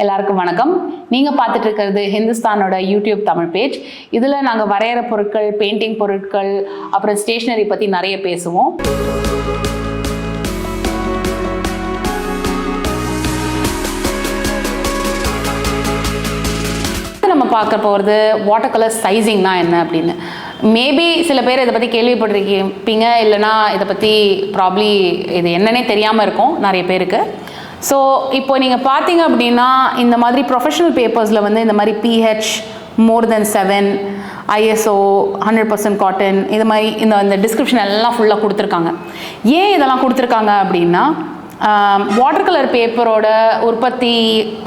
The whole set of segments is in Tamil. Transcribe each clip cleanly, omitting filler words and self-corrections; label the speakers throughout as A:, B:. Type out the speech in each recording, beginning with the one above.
A: எல்லாருக்கும் வணக்கம். நீங்கள் பார்த்துட்டு இருக்கிறது ஹிந்துஸ்தானோட யூடியூப் தமிழ் பேஜ். இதில் நாங்கள் வரைகிற பொருட்கள், பெயிண்டிங் பொருட்கள், அப்புறம் ஸ்டேஷ்னரி பற்றி நிறைய பேசுவோம். நம்ம பார்க்க போகிறது வாட்டர் கலர் சைஸிங்னா என்ன அப்படின்னு. மேபி சில பேர் இதை பற்றி கேள்விப்பட்டிருப்பீங்க, இல்லைனா இதை பற்றி ப்ராப்ளி இது என்னன்னே தெரியாமல் இருக்கும் நிறைய பேருக்கு. ஸோ இப்போ நீங்கள் பார்த்தீங்க அப்படின்னா இந்த மாதிரி ப்ரொஃபஷனல் பேப்பர்ஸில் வந்து இந்த மாதிரி PH மோர் தென் 7, ISO 100% காட்டன், இது மாதிரி இந்த டிஸ்கிரிப்ஷன் எல்லாம் ஃபுல்லாக கொடுத்துருக்காங்க. ஏன் இதெல்லாம் கொடுத்துருக்காங்க அப்படின்னா, வாட்டர் கலர் பேப்பரோட உற்பத்தி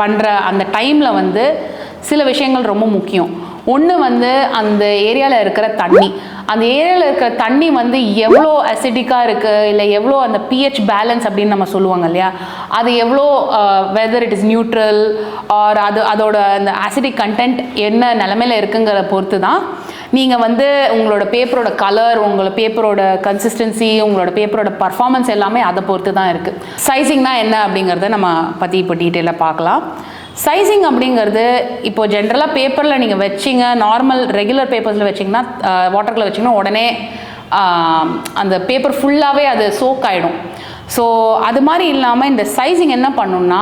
A: பண்ணுற அந்த டைமில் வந்து சில விஷயங்கள் ரொம்ப முக்கியம். ஒன்று வந்து அந்த ஏரியாவில் இருக்கிற தண்ணி, அந்த ஏரியாவில் இருக்கிற தண்ணி வந்து எவ்வளோ அசிடிக்காக இருக்குது, இல்லை எவ்வளோ அந்த pH பேலன்ஸ் அப்படின்னு நம்ம சொல்லுவாங்க இல்லையா, அது எவ்வளோ whether it is neutral or அதோட அந்த அசிடிக் கண்டென்ட் என்ன நிலமையில் இருக்குங்கிற பொறுத்து தான் நீங்கள் வந்து உங்களோட பேப்பரோட கலர், உங்களோட பேப்பரோட கன்சிஸ்டன்சி, உங்களோட பேப்பரோட பர்ஃபார்மன்ஸ் எல்லாமே அதை பொறுத்து தான் இருக்குது. சைஸிங்னா என்ன அப்படிங்கிறத நம்ம பற்றி இப்போ டீட்டெயிலாக பார்க்கலாம். சைஸிங் அப்படிங்கிறது இப்போ ஜென்ரலாக பேப்பரில் நீங்கள் வச்சிங்க, நார்மல் ரெகுலர் பேப்பர்ஸில் வச்சிங்கன்னா, வாட்டர் கலர் வச்சிங்கன்னா உடனே அந்த பேப்பர் ஃபுல்லாகவே அது சோக் ஆகிடும். ஸோ அது மாதிரி இல்லாமல் இந்த சைஸிங் என்ன பண்ணணும்னா,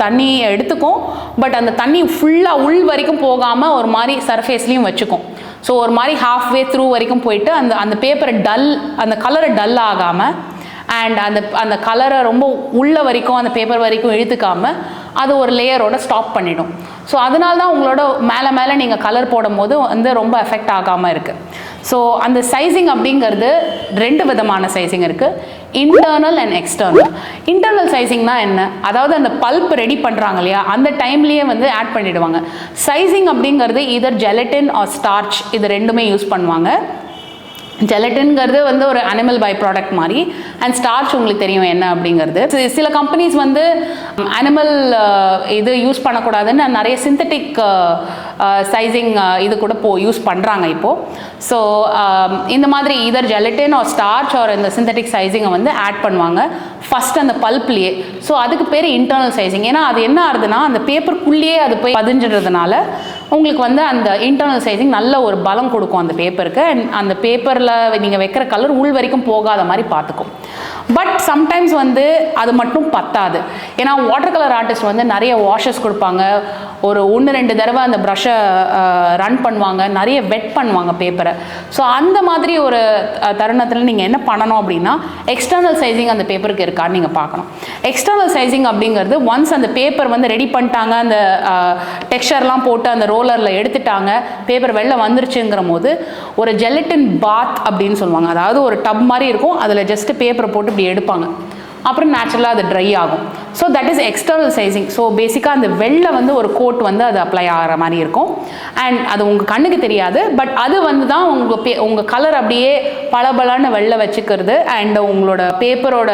A: தண்ணியை எடுத்துக்கும், பட் அந்த தண்ணி ஃபுல்லாக உள் வரைக்கும் போகாமல் ஒரு மாதிரி சர்ஃபேஸ்லேயும் வச்சுக்கும். ஸோ ஒரு மாதிரி ஹாஃப்வே த்ரூ வரைக்கும் போயிட்டு அந்த பேப்பரை அந்த கலரை டல் ஆகாமல் அண்ட் அந்த கலரை ரொம்ப உள்ள வரைக்கும் அந்த பேப்பர் வரைக்கும் இழுத்துக்காமல் அது ஒரு லேயரோட ஸ்டாப் பண்ணிடும். ஸோ அதனால தான் உங்களோட மேலே நீங்கள் கலர் போடும் போது வந்து ரொம்ப எஃபெக்ட் ஆகாமல் இருக்குது. ஸோ அந்த சைஸிங் அப்படிங்கிறது 2 விதமான சைஸிங் இருக்குது, இன்டர்னல் அண்ட் எக்ஸ்டர்னல். இன்டர்னல் சைஸிங்னா என்ன, அதாவது அந்த பல்ப் ரெடி பண்ணுறாங்க இல்லையா, அந்த டைம்லேயே வந்து ஆட் பண்ணிவிடுவாங்க. சைஸிங் அப்படிங்கிறது இதர் ஜெலட்டின் ஆர் ஸ்டார்ச், இது ரெண்டுமே யூஸ் பண்ணுவாங்க. ஜெலட்டின்ங்கிறது வந்து ஒரு அனிமல் பை ப்ராடக்ட் மாதிரி, அண்ட் ஸ்டார்ச் உங்களுக்கு தெரியும் என்ன அப்படிங்கிறது. சில கம்பெனிஸ் வந்து அனிமல் இது யூஸ் பண்ணக்கூடாதுன்னு நிறைய சிந்தட்டிக் சைஸிங் இது கூட யூஸ் பண்ணுறாங்க இப்போது. ஸோ இந்த மாதிரி இதர் ஜெலட்டின் ஆர் ஸ்டார்ச் ஆர் இந்த சிந்தட்டிக் சைஸிங்கை வந்து ஆட் பண்ணுவாங்க ஃபஸ்ட் அந்த பல்ப்லேயே. ஸோ அதுக்கு பேர் இன்டர்னல் சைஸிங். ஏன்னா அது என்ன ஆகுதுன்னா, அந்த பேப்பருக்குள்ளேயே அது போய் பதிஞ்சிடுறதுனால உங்களுக்கு வந்து அந்த இன்டர்னல் சைஸிங் நல்ல ஒரு பலம் கொடுக்கும் அந்த பேப்பருக்கு. அண்ட் அந்த பேப்பரில் நீங்கள் வைக்கிற கலர் உள் வரைக்கும் போகாத மாதிரி பார்த்துக்கும். பட் சம்டைம்ஸ் வந்து அது மட்டும் பத்தாது. ஏன்னா வாட்டர் கலர் ஆர்டிஸ்ட் வந்து நிறைய வாஷஸ் கொடுப்பாங்க, ஒரு 1-2 தடவை அந்த ப்ரஷ்ஷை ரன் பண்ணுவாங்க, நிறைய வெட் பண்ணுவாங்க பேப்பரை. ஸோ அந்த மாதிரி ஒரு தருணத்தில் நீங்கள் என்ன பண்ணணும் அப்படின்னா, எக்ஸ்டர்னல் சைஸிங் அந்த பேப்பருக்கு இருக்கான்னு நீங்கள் பார்க்கணும். எக்ஸ்டர்னல் சைஸிங் அப்படிங்கிறது ஒன்ஸ் அந்த பேப்பர் வந்து ரெடி பண்ணிட்டாங்க, அந்த டெக்ஸ்சர்லாம் போட்டு அந்த ரோலரில் எடுத்துட்டாங்க, பேப்பர் வெளில வந்துருச்சுங்கிற போது ஒரு ஜெலட்டின் பாத் அப்படின்னு சொல்லுவாங்க. அதாவது ஒரு டப் மாதிரி இருக்கும், அதில் ஜஸ்ட் பேப்பரை போட்டு இப்படி எடுப்பாங்க, அப்புறம் நேச்சுரலாக அது ட்ரை ஆகும். So that is external sizing. So பேசிக்காக அந்த வெளில வந்து ஒரு கோட் வந்து அது அப்ளை ஆகிற மாதிரி இருக்கும். அண்ட் அது உங்கள் கண்ணுக்கு தெரியாது, பட் அது வந்து தான் உங்கள் கலர் அப்படியே பளபளன்னு வெளில வச்சுக்கிறது. அண்ட் உங்களோட பேப்பரோட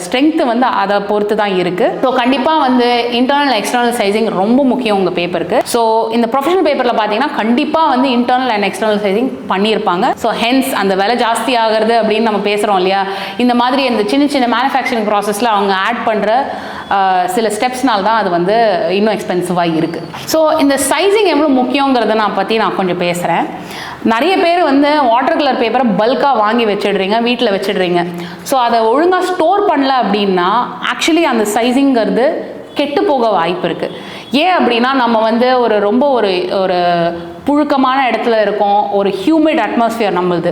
A: ஸ்ட்ரென்த்து வந்து அதை பொறுத்து தான் இருக்குது. ஸோ கண்டிப்பாக வந்து இன்டர்னல் எக்ஸ்டர்னல் சைஸிங் ரொம்ப முக்கியம் உங்கள் பேப்பருக்கு. ஸோ இந்த ப்ரொஃபஷனல் பேப்பரில் பார்த்தீங்கன்னா கண்டிப்பாக வந்து இன்டர்னல் அண்ட் எக்ஸ்டர்னல் சைஸிங் பண்ணியிருப்பாங்க. ஸோ ஹென்ஸ் அந்த விலை ஜாஸ்தி ஆகிறது அப்படின்னு நம்ம பேசுகிறோம் இல்லையா, இந்த மாதிரி இந்த சின்ன மேனுஃபேக்சரிங் ப்ராசஸில் அவங்க ஆட் பண்ணுற சில ஸ்டெப்ஸ்னால தான் அது வந்து இன்னும் எக்ஸ்பென்சிவாக இருக்குது. ஸோ இந்த சைஸிங் எவ்வளோ முக்கியங்கிறத நான் கொஞ்சம் பேசுகிறேன். நிறைய பேர் வந்து வாட்டர் கலர் பேப்பரை பல்காக வாங்கி வச்சிடுறீங்க, வீட்டில் வச்சிடுறீங்க. ஸோ அதை ஒழுங்காக ஸ்டோர் பண்ணல அப்படின்னா ஆக்சுவலி அந்த சைஸிங்கிறது கெட்டு போக வாய்ப்பு இருக்குது. ஏன் அப்படின்னா, நம்ம வந்து ரொம்ப ஒரு புழுக்கமான இடத்துல இருக்கோம், ஒரு ஹியூமிட் அட்மாஸ்ஃபியர் நம்மளுது.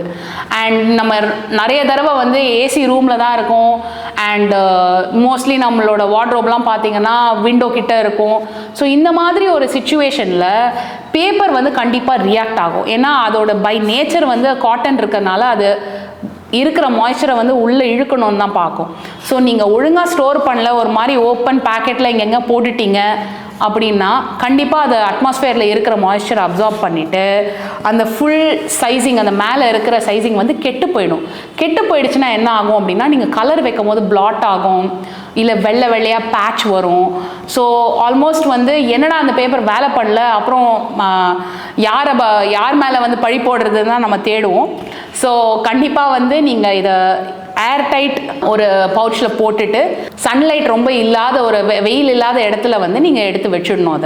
A: அண்ட் நம்ம நிறைய தடவை வந்து ஏசி ரூமில் தான் இருக்கோம். அண்ட் மோஸ்ட்லி நம்மளோட வார்ட்ரோப்லாம் பார்த்தீங்கன்னா விண்டோ கிட்ட இருக்கும். ஸோ இந்த மாதிரி ஒரு சிச்சுவேஷனில் பேப்பர் வந்து கண்டிப்பாக ரியாக்ட் ஆகும். ஏன்னா அதோட பை நேச்சர் வந்து காட்டன் இருக்கிறதுனால அது இருக்கிற மாய்ஸ்சரை வந்து உள்ளே இழுக்கணும்னு தான் பார்க்கும். ஸோ நீங்கள் ஒழுங்காக ஸ்டோர் பண்ணல, ஒரு மாதிரி ஓப்பன் பேக்கெட்டில் இங்கெங்கே போட்டுட்டீங்க அப்படின்னா கண்டிப்பாக அது அட்மாஸ்ஃபியரில் இருக்கிற மாய்ஸ்சரை அப்சார்ப் பண்ணிவிட்டு அந்த ஃபுல் சைஸிங், அந்த மேலே இருக்கிற சைஸிங் வந்து கெட்டு போயிடும். கெட்டு போயிடுச்சுன்னா என்ன ஆகும் அப்படின்னா, நீங்கள் கலர் வைக்கும் போது பிளாட் ஆகும், இல்லை வெள்ளையாக பேட்ச் வரும். ஸோ ஆல்மோஸ்ட் வந்து என்னடா அந்த பேப்பர் வேலை பண்ணல, அப்புறம் யார் மேலே வந்து பழி போடுறதுன்னு தான் நம்ம தேடுவோம். ஸோ கண்டிப்பாக வந்து நீங்கள் இதை ஏர்டைட் ஒரு பவுச்சில் போட்டுட்டு சன்லைட் ரொம்ப இல்லாத ஒரு வெயில் இல்லாத இடத்துல வந்து நீங்கள் எடுத்து வச்சிடணும் அதை.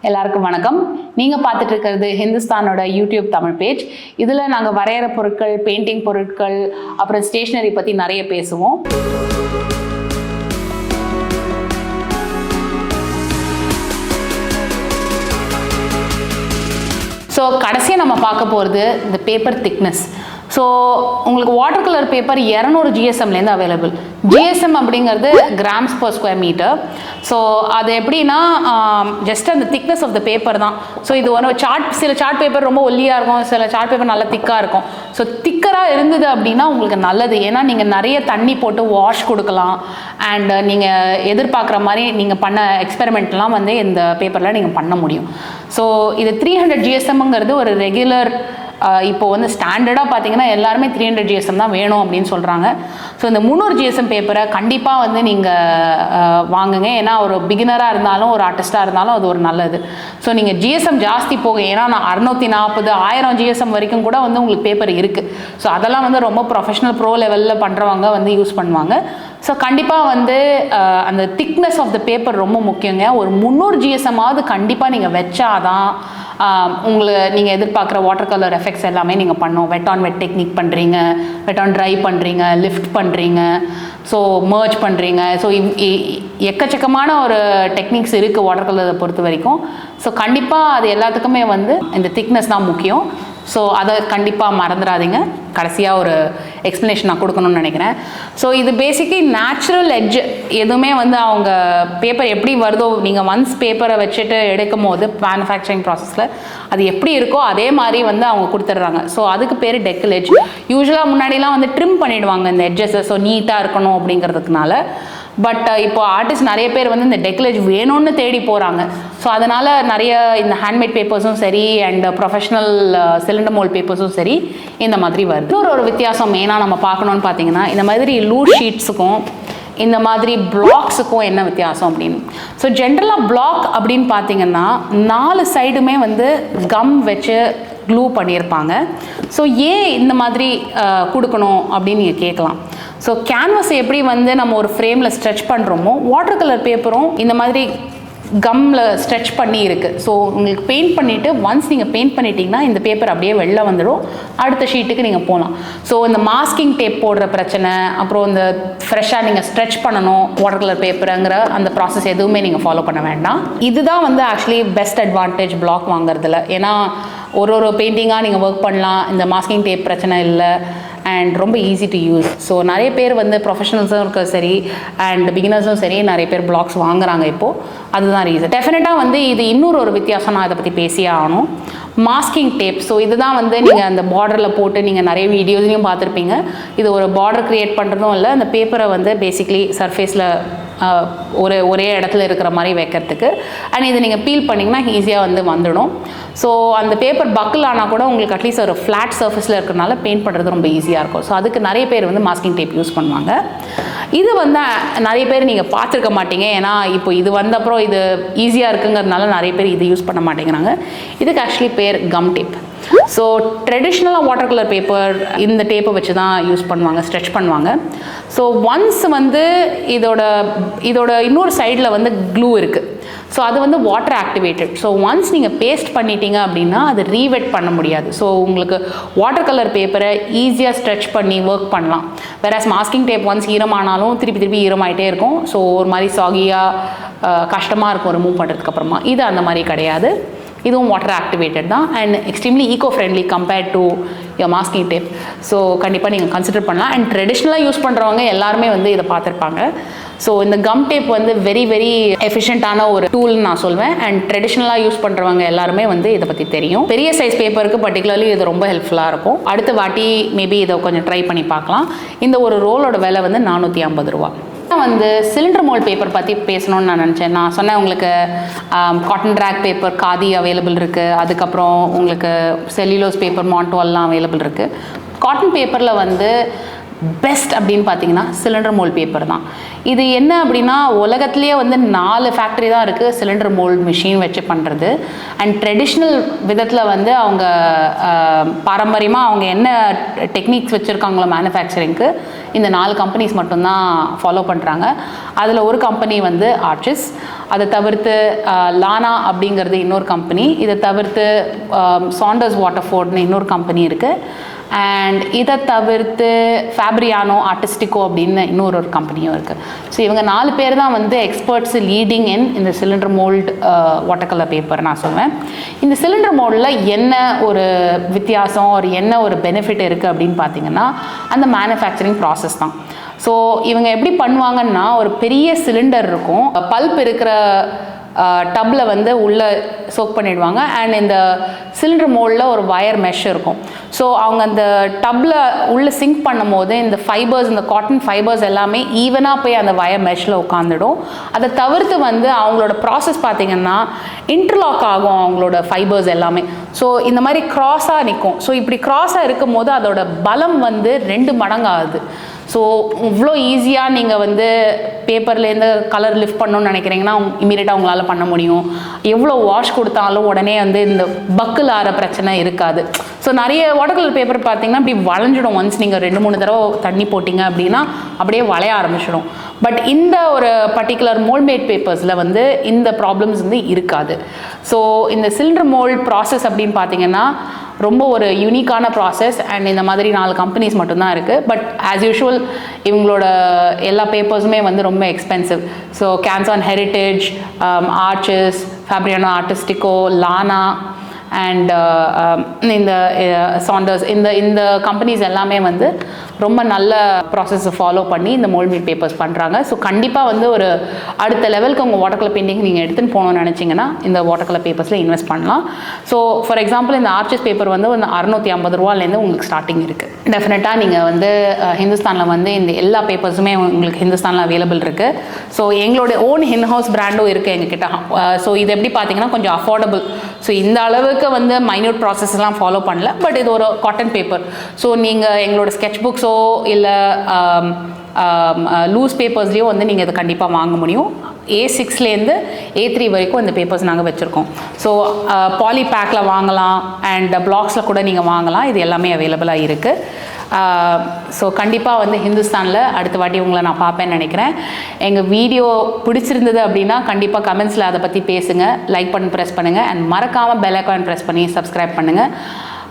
A: எல்லாருக்கும் வணக்கம். நீங்கள் பார்த்துட்டு இருக்கிறது ஹிந்துஸ்தானோட யூடியூப் தமிழ் பேஜ். இதில் நாங்கள் வரைகிற பொருட்கள், பெயிண்டிங் பொருட்கள், அப்புறம் ஸ்டேஷ்னரி பற்றி நிறைய பேசுவோம். ஸோ கடைசியாக நம்ம பார்க்க போகிறது இந்த பேப்பர் திக்னஸ். ஸோ உங்களுக்கு வாட்டர் கலர் பேப்பர் 200 GSMலேருந்து அவைலபிள். GSM அப்படிங்கிறது grams per square metre. So அது எப்படின்னா ஜஸ்ட் அந்த திக்னஸ் ஆஃப் த பேப்பர் தான். ஸோ இது ஒரு சில சார்ட் பேப்பர் ரொம்ப ஒல்லியாக இருக்கும், சில சார்ட் பேப்பர் நல்லா திக்காக இருக்கும். ஸோ திக்கராக இருந்தது அப்படின்னா உங்களுக்கு நல்லது. ஏன்னா நீங்கள் நிறைய தண்ணி போட்டு வாஷ் கொடுக்கலாம். அண்ட் நீங்கள் எதிர்பார்க்குற மாதிரி நீங்கள் பண்ண எக்ஸ்பெரிமெண்ட்லாம் வந்து இந்த பேப்பரில் நீங்கள் பண்ண முடியும். ஸோ இது 300 GSMங்கிறது ஒரு ரெகுலர், இப்போ வந்து ஸ்டாண்டர்டாக பார்த்தீங்கன்னா எல்லாருமே 300 GSM தான் வேணும் அப்படின்னு சொல்கிறாங்க. ஸோ இந்த 300 GSM பேப்பரை கண்டிப்பாக வந்து நீங்கள் வாங்குங்க. ஏன்னா ஒரு பிகினராக இருந்தாலும் ஒரு ஆர்டிஸ்டாக இருந்தாலும் அது ஒரு நல்லது. ஸோ நீங்கள் GSM ஜாஸ்தி போக, ஏன்னா நான் 640 1000 GSM வரைக்கும் கூட வந்து உங்களுக்கு பேப்பர் இருக்குது. ஸோ அதெல்லாம் வந்து ரொம்ப ப்ரொஃபஷனல் ப்ரோ லெவலில் பண்ணுறவங்க வந்து யூஸ் பண்ணுவாங்க. ஸோ கண்டிப்பாக வந்து அந்த திக்னஸ் ஆஃப் த பேப்பர் ரொம்ப முக்கியங்க. ஒரு 300 GSMாவது கண்டிப்பாக நீங்கள் வச்சாதான் நீங்கள் எதிர்பார்க்குற வாட்டர் கலர் எஃபெக்ட்ஸ் எல்லாமே நீங்கள் பண்ணோம். வெட் ஆன் வெட் டெக்னிக் பண்ணுறீங்க, வெட் ஆன் ட்ரை பண்ணுறீங்க, லிஃப்ட் பண்ணுறீங்க, ஸோ மர்ஜ் பண்ணுறீங்க. ஸோ எக்கச்சக்கமான ஒரு டெக்னிக்ஸ் இருக்குது வாட்டர் கலரை பொறுத்த வரைக்கும். ஸோ கண்டிப்பாக அது எல்லாத்துக்குமே வந்து இந்த திக்னஸ் தான் முக்கியம். ஸோ அதை கண்டிப்பாக மறந்துடாதீங்க. கடைசியாக ஒரு எக்ஸ்ப்ளனேஷன் நான் கொடுக்கணும்னு நினைக்கிறேன். ஸோ இது பேசிக்கலி நேச்சுரல் எட்ஜ். எதுவுமே வந்து அவங்க பேப்பர் எப்படி வருதோ, நீங்கள் ஒன்ஸ் பேப்பரை வச்சுட்டு எடுக்கும் போது மேனுஃபேக்சரிங் ப்ராசஸில் அது எப்படி இருக்கோ அதே மாதிரி வந்து அவங்க கொடுத்துட்றாங்க. ஸோ அதுக்கு பேர் டெக்கல் எட்ஜ். யூஸ்வலாக முன்னாடிலாம் வந்து ட்ரிம் பண்ணிவிடுவாங்க இந்த எட்ஜஸை, ஸோ நீட்டாக இருக்கணும் அப்படிங்கிறதுக்குனால. பட் இப்போ ஆர்டிஸ்ட் நிறைய பேர் வந்து இந்த டெக்கல் எட்ஜ் வேணும்னு தேடி போகிறாங்க. ஸோ அதனால் நிறைய இந்த ஹேண்ட்மேட் பேப்பர்ஸும் சரி அண்ட் ப்ரொஃபஷ்னல் சிலிண்டர் மோல்ட் பேப்பர்ஸும் சரி இந்த மாதிரி வருது. ஒரு வித்தியாசம் மெயினாக நம்ம பார்க்கணுன்னு பார்த்தீங்கன்னா, இந்த மாதிரி லூஸ் ஷீட்ஸுக்கும் இந்த மாதிரி பிளாக்ஸுக்கும் என்ன வித்தியாசம் அப்படின்னு. ஸோ ஜென்ரலாக பிளாக் அப்படின்னு பார்த்தீங்கன்னா 4 சைடுமே வந்து கம் வச்சு க்ளூ பண்ணியிருப்பாங்க. ஸோ ஏன் இந்த மாதிரி கொடுக்கணும் அப்படின்னு நீங்கள் கேட்கலாம். ஸோ கேன்வஸ் எப்படி வந்து நம்ம ஒரு ஃப்ரேமில் ஸ்ட்ரெச் பண்ணுறோமோ, வாட்டர் கலர் பேப்பரும் இந்த மாதிரி கம்மில் ஸ்ட்ரெச் பண்ணி இருக்குது. ஸோ உங்களுக்கு பெயிண்ட் பண்ணிவிட்டு ஒன்ஸ் நீங்கள் பெயிண்ட் பண்ணிட்டீங்கன்னா இந்த பேப்பர் அப்படியே வெளில வந்துடும், அடுத்த ஷீட்டுக்கு நீங்கள் போகலாம். ஸோ இந்த மாஸ்கிங் டேப் போடுற பிரச்சனை, அப்புறம் இந்த ஃப்ரெஷ்ஷாக நீங்கள் ஸ்ட்ரெச் பண்ணணும் வாட்டர் கலர் பேப்பருங்கிற அந்த ப்ராசஸ் எதுவுமே நீங்கள் ஃபாலோ பண்ண வேண்டாம். இதுதான் வந்து ஆக்சுவலி பெஸ்ட் அட்வான்டேஜ் பிளாக் வாங்குறதுல. ஏன்னா ஒரு பெயிண்டிங்காக நீங்கள் ஒர்க் பண்ணலாம், இந்த மாஸ்கிங் டேப் பிரச்சனை இல்லை, அண்ட் ரொம்ப ஈஸி டு யூஸ். ஸோ நிறைய பேர் வந்து ப்ரொஃபஷனல்ஸும் இருக்க சரி அண்ட் பிகினர்ஸும் சரி நிறைய பேர் பிளாக்ஸ் வாங்குறாங்க இப்போது. அதுதான் ரீசன். டெஃபினட்டாக வந்து இது இன்னொரு வித்தியாசம் நான் இதை பற்றி பேசியே ஆகணும். Masking tape. ஸோ இதுதான் வந்து நீங்கள் அந்த பார்டரில் போட்டு நீங்கள் நிறைய வீடியோஸ்லையும் பார்த்துருப்பீங்க. இது ஒரு பார்டர் க்ரியேட் பண்ணுறதும் இல்லை, அந்த பேப்பரை வந்து பேசிக்லி சர்ஃபேஸில் ஒரே இடத்துல இருக்கிற மாதிரி வைக்கிறதுக்கு. அண்ட் இதை நீங்கள் பீல் பண்ணிங்கன்னா ஈஸியாக வந்து வந்துடும். ஸோ அந்த பேப்பர் பக்கிள் ஆனால் கூட உங்களுக்கு அட்லீஸ்ட் ஒரு ஃப்ளாட் சர்ஃபேஸில் இருக்கிறனால பெயிண்ட் பண்ணுறது ரொம்ப ஈஸியாக இருக்கும். ஸோ அதுக்கு நிறைய பேர் வந்து மாஸ்கிங் டேப் யூஸ் பண்ணுவாங்க. இது வந்து நிறைய பேர் நீங்கள் பார்த்துருக்க மாட்டீங்க, ஏன்னா இப்போ இது வந்தப்புறம் இது ஈஸியாக இருக்குங்கிறதுனால நிறைய பேர் இது யூஸ் பண்ண மாட்டேங்கிறாங்க. இதுக்கு ஆக்சுவலி பேர் கம் டேப். ஸோ ட்ரெடிஷ்னலாக வாட்டர் கலர் பேப்பர் இந்த டேப்பை வச்சு தான் யூஸ் பண்ணுவாங்க, ஸ்ட்ரெச் பண்ணுவாங்க. ஸோ ஒன்ஸ் வந்து இதோட இன்னொரு சைடில் வந்து க்ளூ இருக்குது. ஸோ அது வந்து வாட்டர் ஆக்டிவேட்டட். ஸோ ஒன்ஸ் நீங்கள் பேஸ்ட் பண்ணிட்டீங்க அப்படின்னா அது ரீவெட் பண்ண முடியாது. ஸோ உங்களுக்கு வாட்டர் கலர் பேப்பரை ஈஸியாக ஸ்ட்ரெச் பண்ணி ஒர்க் பண்ணலாம். வேறஸ் மாஸ்கிங் டேப் ஒன்ஸ் ஈரமானாலும் திருப்பி ஈரமாயிட்டே இருக்கும். ஸோ ஒரு மாதிரி சாகியாக கஷ்டமாக இருக்கும் ரிமூவ் பண்ணுறதுக்கு அப்புறமா. இது அந்த மாதிரி கிடையாது. இதுவும் வாட்டர் ஆக்டிவேட்டட் தான் and extremely eco friendly compared to your masking tape. So கண்டிப்பாக நீங்கள் கன்சிடர் பண்ணலாம். அண்ட் ட்ரெடிஷ்னலாக யூஸ் பண்ணுறவங்க எல்லாருமே வந்து இதை பார்த்துருப்பாங்க. ஸோ இந்த கம் டேப் வந்து வெரி வெரி எஃபிஷியண்ட்டான ஒரு டூல்னு நான் சொல்வேன். அண்ட் ட்ரெடிஷ்னலாக யூஸ் பண்ணுறவங்க எல்லாருமே வந்து இதை பற்றி தெரியும். பெரிய சைஸ் பேப்பருக்கு பர்டிகுலர்லி இது ரொம்ப ஹெல்ப்ஃபுல்லாக இருக்கும். அடுத்த வாட்டி மேபி இதை கொஞ்சம் ட்ரை பண்ணி பார்க்கலாம். இந்த ஒரு ரோலோட விலை வந்து 450 ரூபா. வந்து சிலிண்டர் மோல்ட் பேப்பர் பற்றி பேசணும்னு நான் நினச்சேன். நான் சொன்னேன் உங்களுக்கு cotton rack paper khadi available இருக்குது, அதுக்கப்புறம் உங்களுக்கு செல்லுலோஸ் பேப்பர் மாண்டோல்லாம் அவைலபிள் இருக்குது. காட்டன் பேப்பரில் வந்து பெஸ்ட் அப்படின்னு பார்த்தீங்கன்னா சிலிண்டர் மோல்ட் பேப்பர் தான். இது என்ன அப்படின்னா உலகத்துலேயே வந்து 4 ஃபேக்ட்ரி தான் இருக்குது சிலிண்டர் மோல்ட் மிஷின் வச்சு பண்ணுறது. அண்ட் ட்ரெடிஷ்னல் விதத்தில் வந்து அவங்க பாரம்பரியமாக அவங்க என்ன டெக்னிக்ஸ் வச்சுருக்காங்களோ மேனுஃபேக்சரிங்க்கு இந்த 4 கம்பெனிஸ் மட்டும்தான் ஃபாலோ பண்ணுறாங்க. அதில் ஒரு கம்பெனி வந்து ஆர்ச்சிஸ், அதை தவிர்த்து லானா அப்படிங்கிறது இன்னொரு கம்பெனி, இதை தவிர்த்து சாண்டர்ஸ் வாட்டர்ஃபோர்ட்னு இன்னொரு கம்பெனி இருக்குது. அண்ட் இதை தவிர்த்து ஃபேப்ரியானோ ஆர்டிஸ்டிக்கோ அப்படின்னு இன்னொரு கம்பெனியும் இருக்குது. ஸோ இவங்க 4 பேர் தான் வந்து எக்ஸ்பர்ட்ஸ் லீடிங் இன் இந்த cylinder mould water colour paper நான் சொல்வேன். இந்த சிலிண்டர் மோல்டில் என்ன ஒரு வித்தியாசம் ஒரு என்ன ஒரு பெனிஃபிட் இருக்குது அப்படின்னு பார்த்தீங்கன்னா அந்த மேனுஃபேக்சரிங் ப்ராசஸ் தான். ஸோ இவங்க எப்படி பண்ணுவாங்கன்னா ஒரு பெரிய சிலிண்டர் இருக்கும், பல்ப் இருக்கிற டப்பில் வந்து உள்ளே சோக் பண்ணிடுவாங்க. அண்ட் இந்த சிலிண்டர் மோல்டில் ஒரு வயர் மெஷ் இருக்கும். ஸோ அவங்க அந்த டப்பில் உள்ளே சிங்க் பண்ணும் போது இந்த ஃபைபர்ஸ் இந்த காட்டன் ஃபைபர்ஸ் எல்லாமே ஈவனாக போய் அந்த வயர் மெஷ்ஷில் உட்காந்துடும். அதை தவிர்த்து வந்து அவங்களோட ப்ராசஸ் பார்த்திங்கன்னா இன்டர்லாக் ஆகும் அவங்களோட ஃபைபர்ஸ் எல்லாமே. ஸோ இந்த மாதிரி க்ராஸாக நிற்கும். ஸோ இப்படி க்ராஸாக இருக்கும் போது அதோட பலம் வந்து 2 மடங்கு ஆகுது. ஸோ இவ்வளோ ஈஸியாக நீங்கள் வந்து பேப்பர்லேருந்து கலர் லிஃப்ட் பண்ணணும்னு நினைக்கிறீங்கன்னா இமீடியட்டாக உங்களால் பண்ண முடியும். எவ்வளோ வாஷ் கொடுத்தாலும் உடனே வந்து இந்த பக்கிள் ஆகிற பிரச்சனை இருக்காது. ஸோ நிறைய வாட்டர் கலர் பேப்பர் பார்த்தீங்கன்னா இப்படி வளைஞ்சிடும். ஒன்ஸ் நீங்கள் 2-3 தடவை தண்ணி போட்டிங்க அப்படின்னா அப்படியே வளைய ஆரம்பிச்சிடும். பட் இந்த ஒரு பர்டிகுலர் மோல்ட்மேட் பேப்பர்ஸில் வந்து இந்த ப்ராப்ளம்ஸ் வந்து இருக்காது. ஸோ இந்த சிலிண்டர் மோல்ட் ப்ராசஸ் அப்படின்னு பார்த்தீங்கன்னா ரொம்ப ஒரு யூனிக்கான ப்ராசஸ். அண்ட் இந்த மாதிரி 4 கம்பெனிஸ் மட்டும்தான் இருக்குது. பட் ஆஸ் யூஷுவல் இவங்களோட எல்லா பேப்பர்ஸுமே வந்து ரொம்ப expensive. So Canson Heritage, Arches, Fabriano Artistico, Lana and இந்த சாண்டர்ஸ் இந்த கம்பெனிஸ் எல்லாமே வந்து ரொம்ப நல்ல ப்ராசஸை ஃபாலோ பண்ணி இந்த மோல்ட் மீட் பேப்பர்ஸ் பண்ணுறாங்க. ஸோ கண்டிப்பாக வந்து ஒரு அடுத்த லெவலுக்கு உங்கள் வாட்டர் கலர் பெயிண்டிங் நீங்கள் எடுத்துன்னு போகணும்னு நினச்சிங்கன்னா இந்த வாட்டர் கலர் பேப்பர்ஸில் இன்வெஸ்ட் பண்ணலாம். ஸோ ஃபார் எக்ஸாம்பிள் இந்த ஆர்ச்சஸ் பேப்பர் வந்து ஒரு 650 ரூபாலேருந்து உங்களுக்கு ஸ்டார்டிங் இருக்குது. டெஃபினட்டாக நீங்கள் வந்து ஹிந்துஸ்தானில் வந்து இந்த எல்லா பேப்பர்ஸுமே உங்களுக்கு ஹிந்துஸ்தானில் அவைலபிள் இருக்குது. ஸோ எங்களோட ஓன் இன்ஹவுஸ் பிராண்டும் இருக்குது எங்ககிட்ட. ஸோ இது எப்படி பார்த்தீங்கன்னா கொஞ்சம் அஃபோர்டபுள். ஸோ இந்த அளவுக்கு வந்து மைன்யூட் ப்ராசஸ்லாம் ஃபாலோ பண்ணல, பட் இது ஒரு காட்டன் பேப்பர். ஸோ நீங்கள் எங்களோட ஸ்கெட்ச் புக்ஸோ இல்லை லூஸ் பேப்பர்ஸ்லேயோ வந்து நீங்கள் இதை கண்டிப்பாக வாங்க முடியும். A6லேருந்து A3 வரைக்கும் இந்த பேப்பர்ஸ் நாங்கள் வச்சுருக்கோம். ஸோ பாலி பேக்கில் வாங்கலாம் அண்ட் பிளாக்ஸில் கூட நீங்கள் வாங்கலாம். இது எல்லாமே அவைலபிளாக இருக்குது. ஸோ கண்டிப்பாக வந்து ஹிந்துஸ்தானில் அடுத்த வாட்டி உங்களை நான் பார்ப்பேன்னு நினைக்கிறேன். எங்கள் வீடியோ பிடிச்சிருந்தது அப்படின்னா கண்டிப்பாக கமெண்ட்ஸில் அதை பற்றி பேசுங்க, லைக் பண்ணி ப்ரெஸ் பண்ணுங்கள் அண்ட் மறக்காமல் பெல் ஐகான் ப்ரெஸ் பண்ணி சப்ஸ்கிரைப் பண்ணுங்கள்.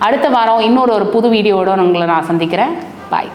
A: அடுத்த வாரம் இன்னொரு புது வீடியோவோட உங்களை நான் சந்திக்கிறேன். பாய்.